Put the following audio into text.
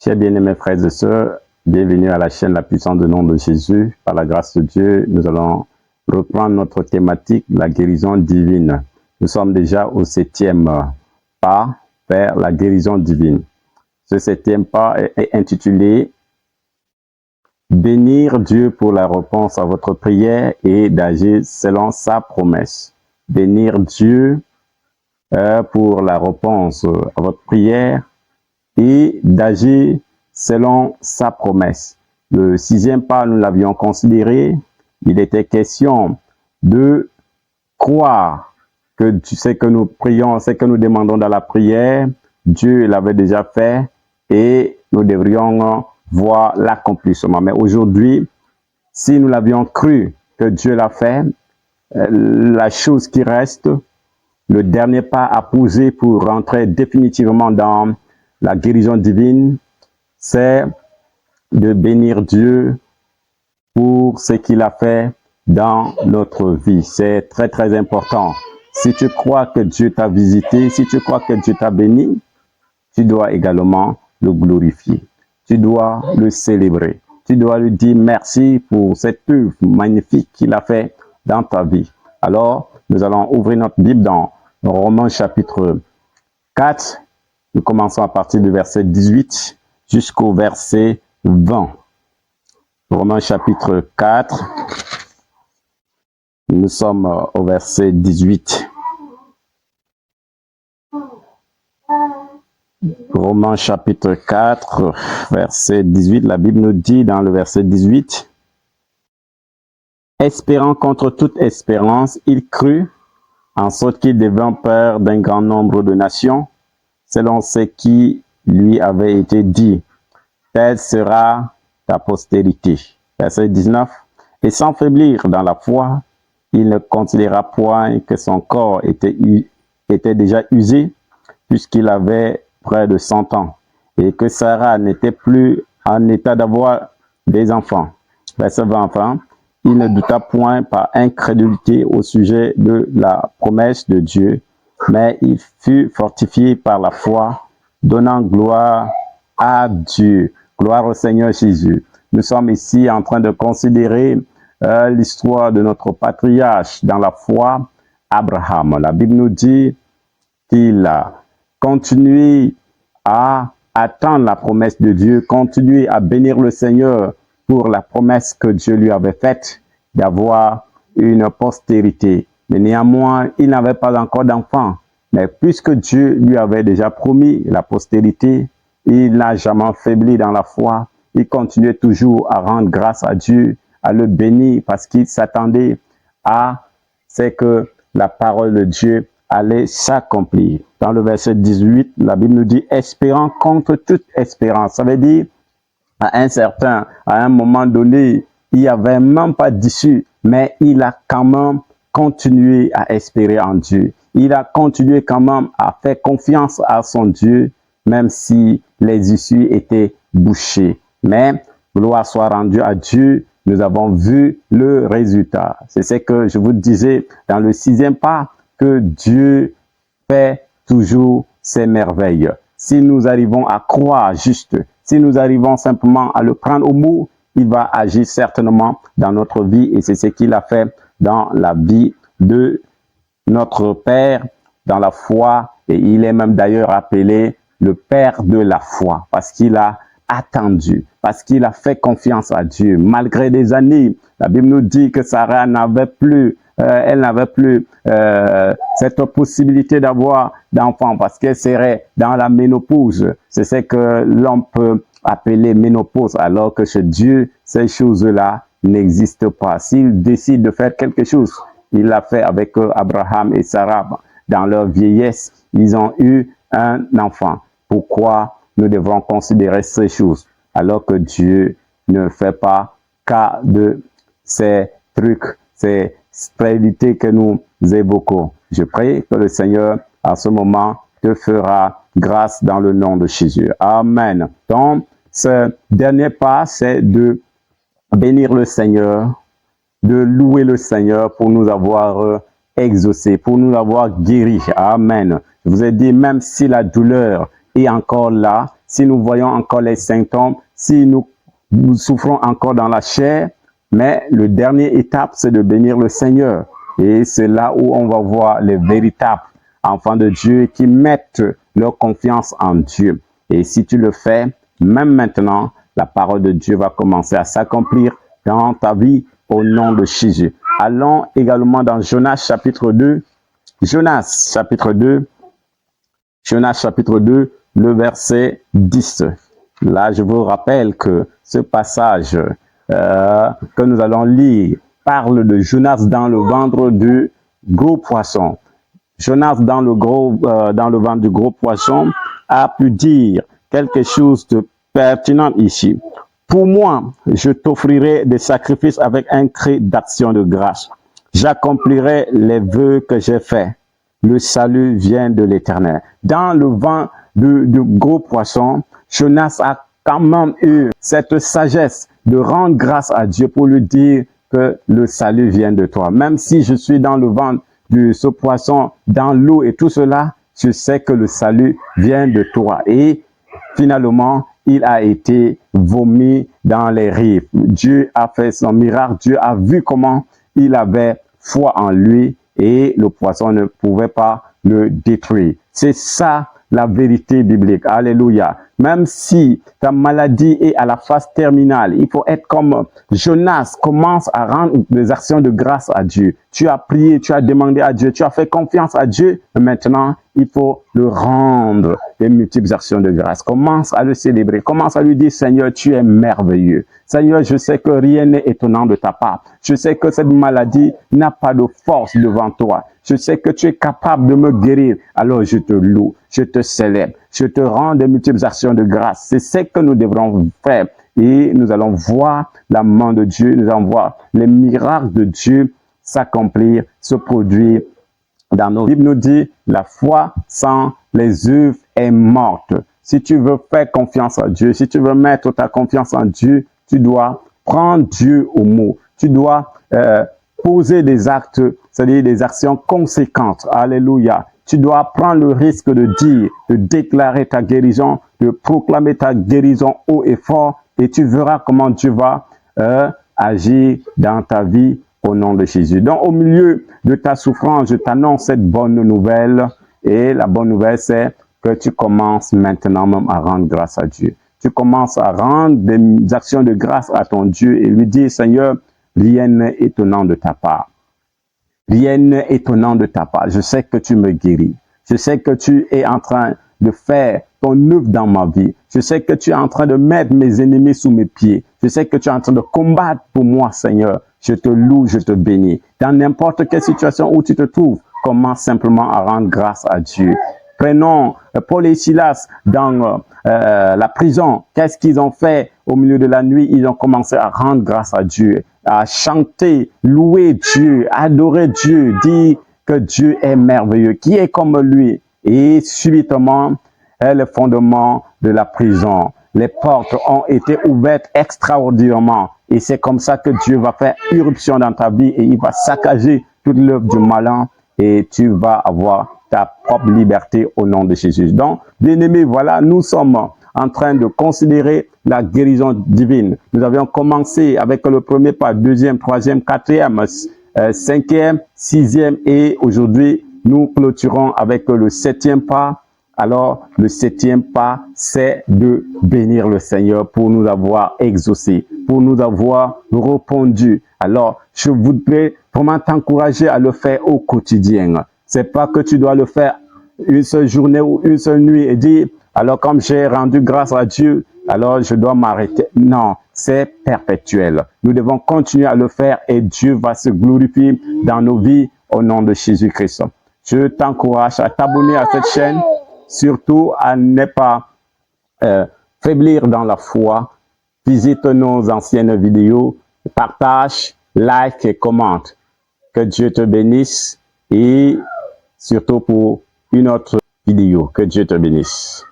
Chers bien-aimés frères et sœurs, bienvenue à la chaîne La Puissance du nom de Jésus. Par la grâce de Dieu, nous allons reprendre notre thématique, la guérison divine. Nous sommes déjà au 7e pas vers la guérison divine. Ce 7e pas est intitulé « Bénir Dieu pour la réponse à votre prière et d'agir selon sa promesse ». Bénir Dieu pour la réponse à votre prière et d'agir selon sa promesse. Le 6e pas, nous l'avions considéré, il était question de croire que ce que nous prions, ce que nous demandons dans la prière, Dieu l'avait déjà fait et nous devrions voir l'accomplissement. Mais aujourd'hui, si nous l'avions cru que Dieu l'a fait, la chose qui reste, le dernier pas à poser pour rentrer définitivement dans la guérison divine, c'est de bénir Dieu pour ce qu'il a fait dans notre vie. C'est très, très important. Si tu crois que Dieu t'a visité, si tu crois que Dieu t'a béni, tu dois également le glorifier. Tu dois le célébrer. Tu dois lui dire merci pour cette œuvre magnifique qu'il a fait dans ta vie. Alors, nous allons ouvrir notre Bible dans Romains chapitre 4. Nous commençons à partir du verset 18 jusqu'au verset 20. Romains chapitre 4. Nous sommes au verset 18. Romains chapitre 4, verset 18. La Bible nous dit dans le verset 18. Espérant contre toute espérance, il crut, en sorte qu'il devint père d'un grand nombre de nations, selon ce qui lui avait été dit. Telle sera ta postérité. Verset 19. Et sans faiblir dans la foi, il ne considéra point que son corps était déjà usé, puisqu'il avait près de 100 ans, et que Sarah n'était plus en état d'avoir des enfants. Verset 20. Enfin, il ne douta point par incrédulité au sujet de la promesse de Dieu, mais il fut fortifié par la foi, donnant gloire à Dieu. Gloire au Seigneur Jésus. Nous sommes ici en train de considérer l'histoire de notre patriarche dans la foi, Abraham. La Bible nous dit qu'il a continué à attendre la promesse de Dieu, continué à bénir le Seigneur pour la promesse que Dieu lui avait faite d'avoir une postérité. Mais néanmoins, il n'avait pas encore d'enfant. Mais puisque Dieu lui avait déjà promis la postérité, il n'a jamais faibli dans la foi. Il continuait toujours à rendre grâce à Dieu, à le bénir parce qu'il s'attendait à ce que la parole de Dieu allait s'accomplir. Dans le verset 18, la Bible nous dit « espérant contre toute espérance ». Ça veut dire, à un moment donné, il n'y avait même pas d'issue, mais il a quand même continué à espérer en Dieu. Il a continué quand même à faire confiance à son Dieu, même si les issues étaient bouchées. Mais, gloire soit rendue à Dieu, nous avons vu le résultat. C'est ce que je vous disais dans le 6e pas, que Dieu fait toujours ses merveilles. Si nous arrivons à croire juste, si nous arrivons simplement à le prendre au mot, il va agir certainement dans notre vie et c'est ce qu'il a fait dans la vie de notre Père dans la foi et il est même d'ailleurs appelé le Père de la foi parce qu'il a attendu, parce qu'il a fait confiance à Dieu. Malgré des années, la Bible nous dit que Sarah n'avait plus cette possibilité d'avoir d'enfants parce qu'elle serait dans la ménopause. C'est ce que l'on peut appeler ménopause, alors que chez Dieu, ces choses-là n'existent pas. S'il décide de faire quelque chose, il l'a fait avec Abraham et Sarah. Dans leur vieillesse, ils ont eu un enfant. Pourquoi nous devons considérer ces choses alors que Dieu ne fait pas cas de ces trucs, ces réalités que nous évoquons? Je prie que le Seigneur, à ce moment, te fera grâce dans le nom de Jésus. Amen. Donc, ce dernier pas, c'est de bénir le Seigneur, de louer le Seigneur pour nous avoir exaucés, pour nous avoir guéris. Amen. Je vous ai dit, même si la douleur est encore là, si nous voyons encore les symptômes, si nous souffrons encore dans la chair, mais le dernier étape, c'est de bénir le Seigneur. Et c'est là où on va voir les véritables enfants de Dieu qui mettent leur confiance en Dieu. Et si tu le fais, même maintenant, la parole de Dieu va commencer à s'accomplir dans ta vie au nom de Jésus. Allons également dans Jonas chapitre 2. Jonas chapitre 2, le verset 10. Là, je vous rappelle que ce passage que nous allons lire parle de Jonas dans le ventre du gros poisson. Jonas dans le ventre du gros poisson a pu dire quelque chose de pertinent ici. Pour moi, je t'offrirai des sacrifices avec un cri d'action de grâce. J'accomplirai les vœux que j'ai faits. Le salut vient de l'Éternel. Dans le ventre du gros poisson, Jonas a quand même eu cette sagesse de rendre grâce à Dieu pour lui dire que le salut vient de toi. Même si je suis dans le ventre de ce poisson, dans l'eau et tout cela, je sais que le salut vient de toi. Et finalement, il a été vomi dans les rives. Dieu a fait son miracle. Dieu a vu comment il avait foi en lui et le poisson ne pouvait pas le détruire. C'est ça la vérité biblique. Alléluia. Même si ta maladie est à la phase terminale, il faut être comme Jonas, commence à rendre des actions de grâce à Dieu. Tu as prié, tu as demandé à Dieu, tu as fait confiance à Dieu. Maintenant, il faut le rendre des multiples actions de grâce. Commence à le célébrer. Commence à lui dire, Seigneur, tu es merveilleux. Seigneur, je sais que rien n'est étonnant de ta part. Je sais que cette maladie n'a pas de force devant toi. Je sais que tu es capable de me guérir. Alors je te loue, je te célèbre, je te rends des multiples actions de grâce. C'est ce que nous devrons faire. Et nous allons voir la main de Dieu, nous allons voir les miracles de Dieu s'accomplir, se produire dans nos vies. La Bible nous dit, la foi sans les œuvres est morte. Si tu veux faire confiance à Dieu, si tu veux mettre ta confiance en Dieu, tu dois prendre Dieu au mot. Tu dois poser des actes, c'est-à-dire des actions conséquentes. Alléluia. Tu dois prendre le risque de dire, de déclarer ta guérison, de proclamer ta guérison haut et fort, et tu verras comment Dieu va agir dans ta vie au nom de Jésus. Donc, au milieu de ta souffrance, je t'annonce cette bonne nouvelle. Et la bonne nouvelle, c'est que tu commences maintenant même à rendre grâce à Dieu. Tu commences à rendre des actions de grâce à ton Dieu et lui dire, Seigneur, rien n'est étonnant de ta part. Rien n'est étonnant de ta part. Je sais que tu me guéris. Je sais que tu es en train de faire ton œuvre dans ma vie. Je sais que tu es en train de mettre mes ennemis sous mes pieds. Je sais que tu es en train de combattre pour moi, Seigneur. Je te loue, je te bénis. Dans n'importe quelle situation où tu te trouves, commence simplement à rendre grâce à Dieu. Prenons Paul et Silas dans la prison. Qu'est-ce qu'ils ont fait au milieu de la nuit? Ils ont commencé à rendre grâce à Dieu, à chanter, louer Dieu, adorer Dieu, dire que Dieu est merveilleux, qui est comme lui. Et subitement, les fondements de la prison, les portes ont été ouvertes extraordinairement. Et c'est comme ça que Dieu va faire irruption dans ta vie et il va saccager toute l'œuvre du malin et tu vas avoir ta propre liberté au nom de Jésus. Donc, bien-aimés, voilà, nous sommes en train de considérer la guérison divine. Nous avions commencé avec le premier pas, deuxième, troisième, quatrième, cinquième, sixième et aujourd'hui, nous clôturons avec le septième pas. Alors, le septième pas, c'est de bénir le Seigneur pour nous avoir exaucés, pour nous avoir répondu. Alors, je voudrais vraiment t'encourager à le faire au quotidien. C'est pas que tu dois le faire une seule journée ou une seule nuit et dire, alors comme j'ai rendu grâce à Dieu, alors je dois m'arrêter. Non, c'est perpétuel. Nous devons continuer à le faire et Dieu va se glorifier dans nos vies au nom de Jésus-Christ. Je t'encourage à t'abonner à cette chaîne, surtout à ne pas faiblir dans la foi. Visite nos anciennes vidéos, partage, like et commente. Que Dieu te bénisse et surtout pour une autre vidéo. Que Dieu te bénisse.